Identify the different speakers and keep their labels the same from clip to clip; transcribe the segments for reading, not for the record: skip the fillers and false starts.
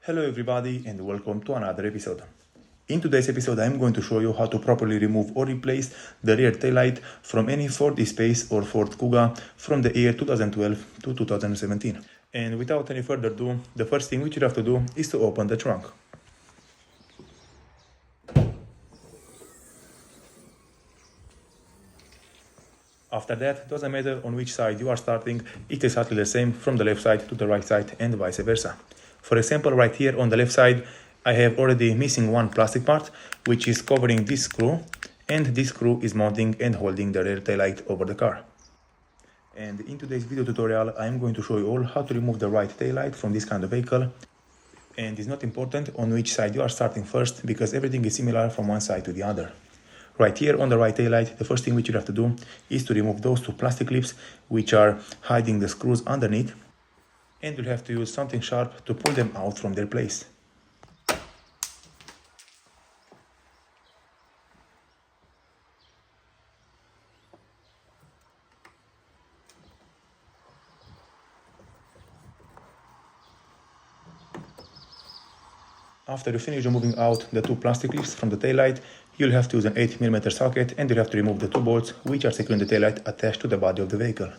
Speaker 1: Hello everybody and welcome to another episode. In today's episode I'm going to show you how to properly remove or replace the rear taillight from any Ford Space or Ford Kuga from the year 2012 to 2017. And without any further ado, the first thing which you have to do is to open the trunk. After that, doesn't matter on which side you are starting, it's exactly the same from the left side to the right side and vice versa. For example, right here on the left side, I have already missing one plastic part, which is covering this screw, and this screw is mounting and holding the rear taillight over the car. And in today's video tutorial, I'm going to show you all how to remove the right taillight from this kind of vehicle. And it's not important on which side you are starting first, because everything is similar from one side to the other. Right here on the right taillight, the first thing which you have to do is to remove those two plastic clips which are hiding the screws underneath. And you'll have to use something sharp to pull them out from their place. After you finish removing out the two plastic clips from the taillight, you'll have to use an 8mm socket and you'll have to remove the two bolts which are securing the taillight attached to the body of the vehicle.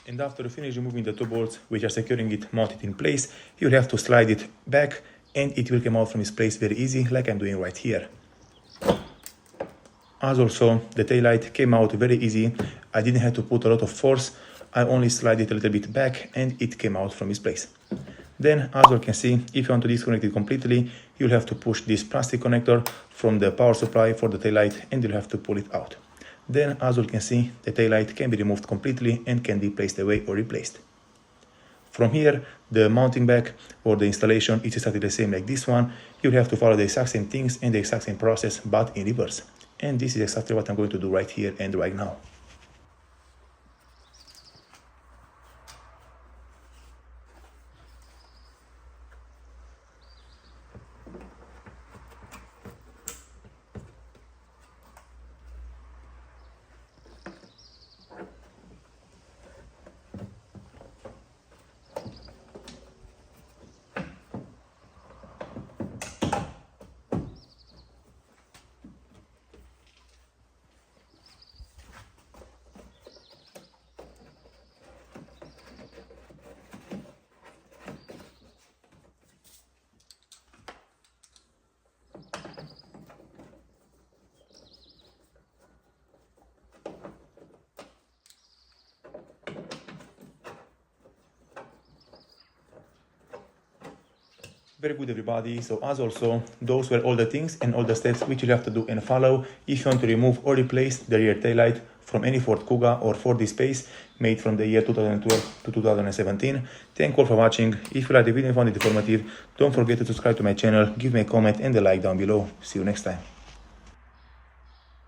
Speaker 1: And after you finish removing the two bolts which are securing it mounted in place, you'll have to slide it back and it will come out from its place very easy, like I'm doing right here. As also, the taillight came out very easy. I didn't have to put a lot of force. I only slide it a little bit back and it came out from its place. Then, as you can see, if you want to disconnect it completely, you'll have to push this plastic connector from the power supply for the taillight and you'll have to pull it out. Then, as you can see, the taillight can be removed completely and can be placed away or replaced. From here, the mounting back or the installation is exactly the same like this one. You'll have to follow the exact same things and the exact same process, but in reverse. And this is exactly what I'm going to do right here and right now. Very good everybody, so as also, those were all the things and all the steps which you have to do and follow if you want to remove or replace the rear taillight from any Ford Kuga or Ford Space made from the year 2012 to 2017. Thank you all for watching. If you like the video and found it informative, don't forget to subscribe to my channel, give me a comment and a like down below. See you next time.